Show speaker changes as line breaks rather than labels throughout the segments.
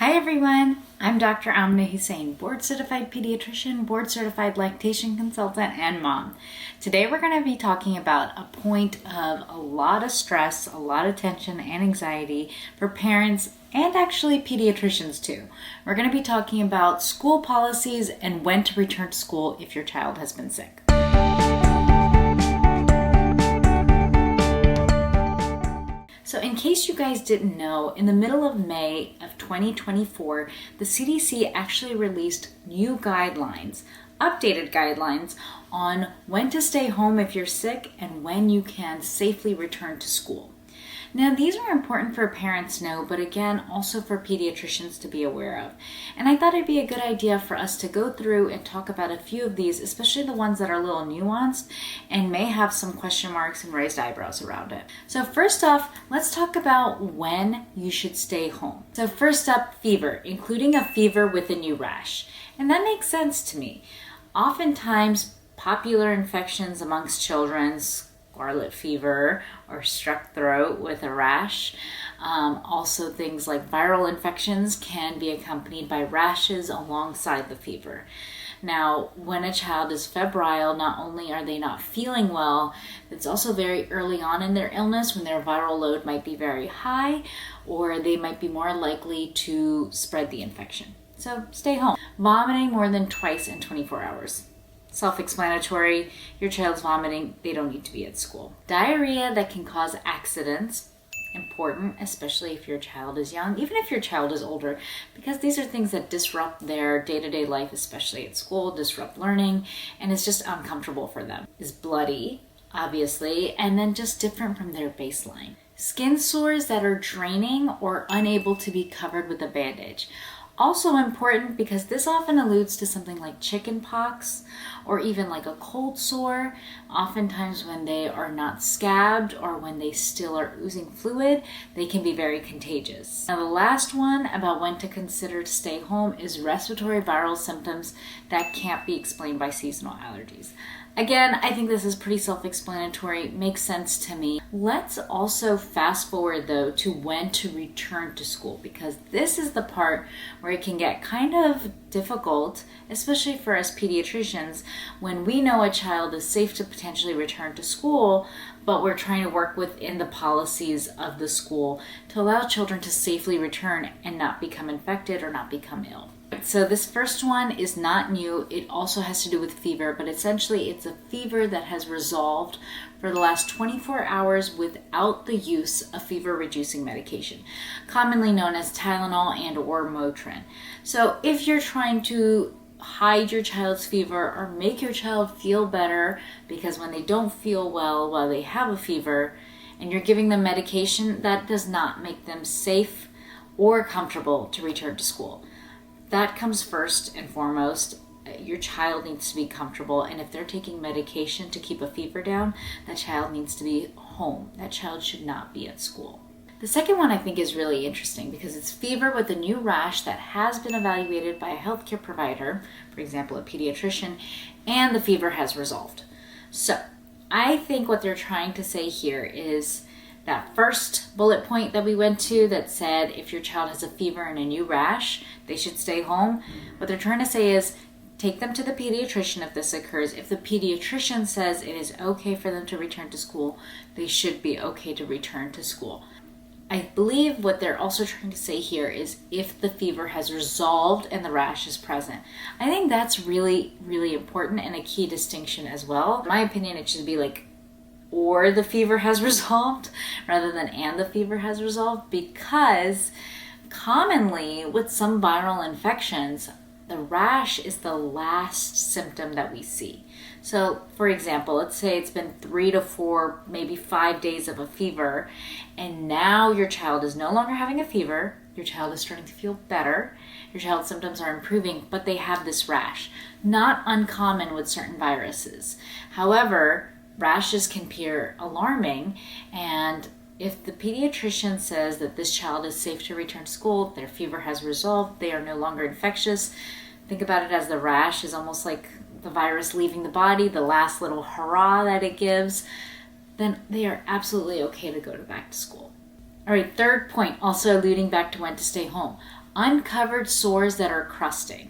Hi everyone, I'm Dr. Amna Husain, board-certified pediatrician, board-certified lactation consultant, and mom. Today we're going to be talking about a point of a lot of stress, a lot of tension and anxiety for parents and actually pediatricians too. We're going to be talking about school policies and when to return to school if your child has been sick. So in case you guys didn't know, in the middle of May of 2024, the CDC actually released new guidelines, updated guidelines on when to stay home if you're sick and when you can safely return to school. Now, these are important for parents to know, but again, also for pediatricians to be aware of. And I thought it'd be a good idea for us to go through and talk about a few of these, especially the ones that are a little nuanced and may have some question marks and raised eyebrows around it. So first off, let's talk about when you should stay home. So first up, fever, including a fever with a new rash. And that makes sense to me. Oftentimes, popular infections amongst children, scarlet fever or strep throat with a rash. Also things like viral infections can be accompanied by rashes alongside the fever. Now, when a child is febrile, not only are they not feeling well, it's also very early on in their illness when their viral load might be very high, or they might be more likely to spread the infection. So stay home. Vomiting more than twice in 24 hours. Self-explanatory, your child's vomiting, they don't need to be at school. Diarrhea that can cause accidents, important, especially if your child is young, even if your child is older, because these are things that disrupt their day-to-day life, especially at school, disrupt learning, and it's just uncomfortable for them. Is bloody, obviously, and then just different from their baseline. Skin sores that are draining or unable to be covered with a bandage. Also important because this often alludes to something like chicken pox or even like a cold sore. Oftentimes when they are not scabbed or when they still are oozing fluid, they can be very contagious. Now the last one about when to consider to stay home is respiratory viral symptoms that can't be explained by seasonal allergies. Again, I think this is pretty self-explanatory, makes sense to me. Let's also fast forward though to when to return to school, because this is the part where it can get kind of difficult, especially for us pediatricians, when we know a child is safe to potentially return to school, but we're trying to work within the policies of the school to allow children to safely return and not become infected or not become ill. So this first one is not new. It also has to do with fever, but essentially it's a fever that has resolved for the last 24 hours without the use of fever-reducing medication, commonly known as Tylenol and or Motrin. So if you're trying to hide your child's fever or make your child feel better, because when they don't feel well while they have a fever and you're giving them medication, that does not make them safe or comfortable to return to school. That comes first and foremost. Your child needs to be comfortable, and if they're taking medication to keep a fever down, that child needs to be home. That child should not be at school. The second one I think is really interesting because it's fever with a new rash that has been evaluated by a healthcare provider, for example, a pediatrician, and the fever has resolved. So I think what they're trying to say here is that first bullet point that we went to that said if your child has a fever and a new rash, they should stay home. What they're trying to say is take them to the pediatrician if this occurs. If the pediatrician says it is okay for them to return to school, they should be okay to return to school. I believe what they're also trying to say here is if the fever has resolved and the rash is present. I think that's really, really important and a key distinction as well. In my opinion, it should be like or the fever has resolved rather than and the fever has resolved, because commonly with some viral infections, the rash is the last symptom that we see. So for example, let's say it's been 3 to 4, maybe 5 days of a fever, and now your child is no longer having a fever, your child is starting to feel better, your child's symptoms are improving, but they have this rash. Not uncommon with certain viruses. However, rashes can appear alarming, and if the pediatrician says that this child is safe to return to school, their fever has resolved, they are no longer infectious, think about it as the rash is almost like the virus leaving the body, the last little hurrah that it gives, then they are absolutely okay to go back to school. All right, third point, also alluding back to when to stay home. uncovered sores that are crusting,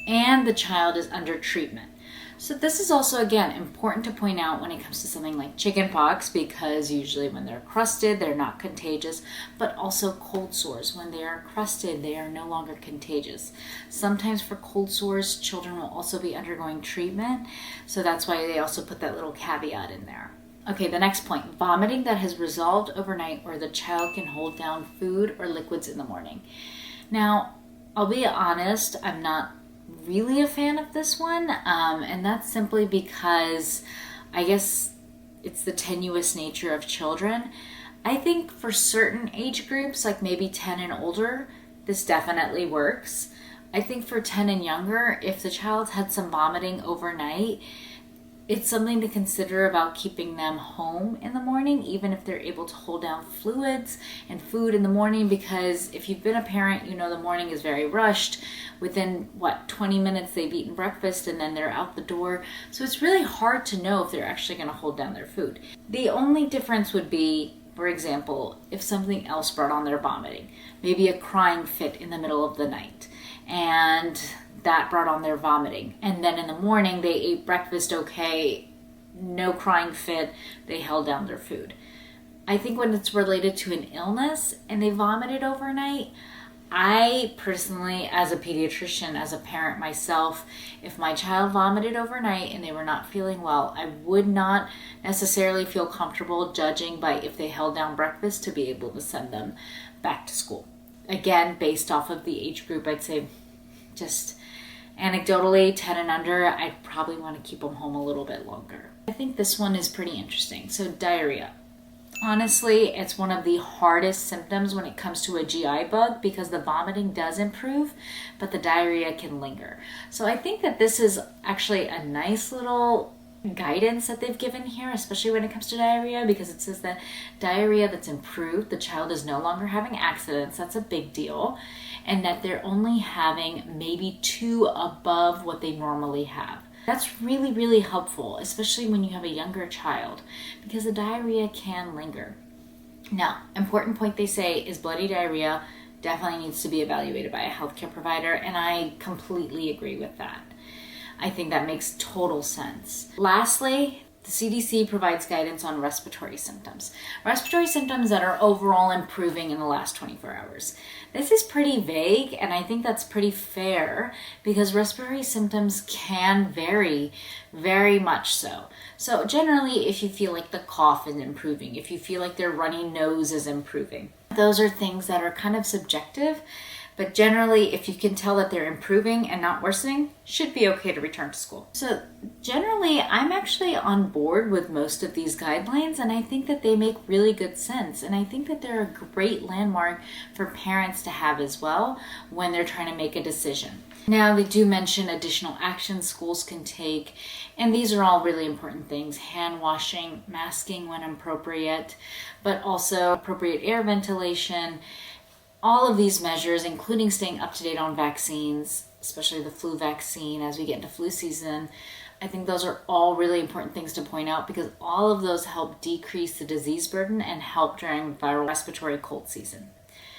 and the child is under treatment. So this is also, again, important to point out when it comes to something like chickenpox, because usually when they're crusted, they're not contagious, but also cold sores. When they are crusted, they are no longer contagious. Sometimes for cold sores, children will also be undergoing treatment, so that's why they also put that little caveat in there. Okay, the next point, vomiting that has resolved overnight or the child can hold down food or liquids in the morning. Now, I'll be honest, I'm not really a fan of this one, and that's simply because I guess it's the tenuous nature of children. I think for certain age groups, like maybe 10 and older, this definitely works. I think for 10 and younger, if the child had some vomiting overnight, it's something to consider about keeping them home in the morning, even if they're able to hold down fluids and food in the morning, because if you've been a parent, you know the morning is very rushed. Within, 20 minutes they've eaten breakfast and then they're out the door. So it's really hard to know if they're actually going to hold down their food. The only difference would be, for example, if something else brought on their vomiting, maybe a crying fit in the middle of the night, and that brought on their vomiting. And then in the morning, they ate breakfast okay, no crying fit, they held down their food. I think when it's related to an illness and they vomited overnight, I personally, as a pediatrician, as a parent myself, if my child vomited overnight and they were not feeling well, I would not necessarily feel comfortable judging by if they held down breakfast to be able to send them back to school. Again, based off of the age group, I'd say just anecdotally, 10 and under, I'd probably want to keep them home a little bit longer. I think this one is pretty interesting. So diarrhea. Honestly, it's one of the hardest symptoms when it comes to a GI bug because the vomiting does improve, but the diarrhea can linger. So I think that this is actually a nice little guidance that they've given here, especially when it comes to diarrhea, because it says that diarrhea that's improved, the child is no longer having accidents, that's a big deal, and that they're only having maybe 2 above what they normally have. That's really, really helpful, especially when you have a younger child, because the diarrhea can linger. Now, important point they say is bloody diarrhea definitely needs to be evaluated by a healthcare provider, and I completely agree with that. I think that makes total sense. Lastly, the CDC provides guidance on respiratory symptoms. Respiratory symptoms that are overall improving in the last 24 hours. This is pretty vague, and I think that's pretty fair because respiratory symptoms can vary very much so. So generally, if you feel like the cough is improving, if you feel like their runny nose is improving, those are things that are kind of subjective. But generally, if you can tell that they're improving and not worsening, should be okay to return to school. So generally, I'm actually on board with most of these guidelines, and I think that they make really good sense. And I think that they're a great landmark for parents to have as well when they're trying to make a decision. Now, they do mention additional actions schools can take, and these are all really important things. Hand washing, masking when appropriate, but also appropriate air ventilation. All of these measures, including staying up to date on vaccines, especially the flu vaccine as we get into flu season, I think those are all really important things to point out because all of those help decrease the disease burden and help during viral respiratory cold season.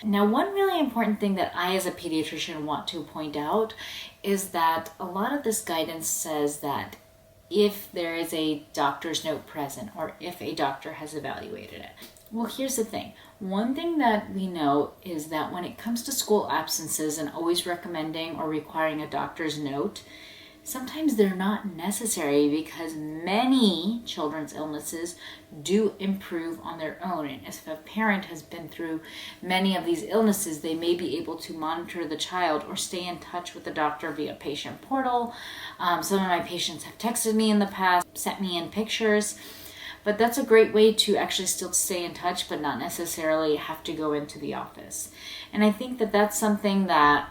Now, one really important thing that I as a pediatrician want to point out is that a lot of this guidance says that if there is a doctor's note present or if a doctor has evaluated it. Well, here's the thing. One thing that we know is that when it comes to school absences and always recommending or requiring a doctor's note, sometimes they're not necessary because many children's illnesses do improve on their own. And if a parent has been through many of these illnesses, they may be able to monitor the child or stay in touch with the doctor via patient portal. Some of my patients have texted me in the past, sent me in pictures. But that's a great way to actually still stay in touch, but not necessarily have to go into the office. And I think that that's something that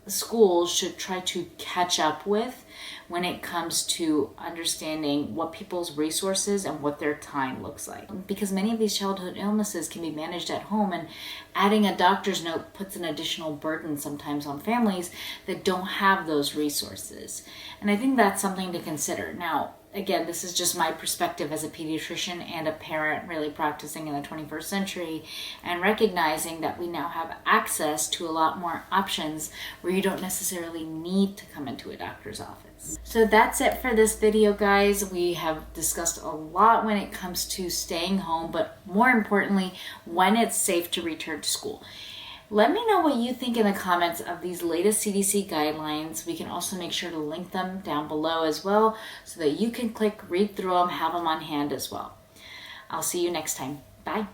schools should try to catch up with when it comes to understanding what people's resources and what their time looks like. Because many of these childhood illnesses can be managed at home, and adding a doctor's note puts an additional burden sometimes on families that don't have those resources. And I think that's something to consider. Now, again, this is just my perspective as a pediatrician and a parent really practicing in the 21st century, and recognizing that we now have access to a lot more options where you don't necessarily need to come into a doctor's office. So that's it for this video, guys. We have discussed a lot when it comes to staying home, but more importantly, when it's safe to return to school. Let me know what you think in the comments of these latest CDC guidelines. We can also make sure to link them down below as well so that you can click, read through them, have them on hand as well. I'll see you next time. Bye.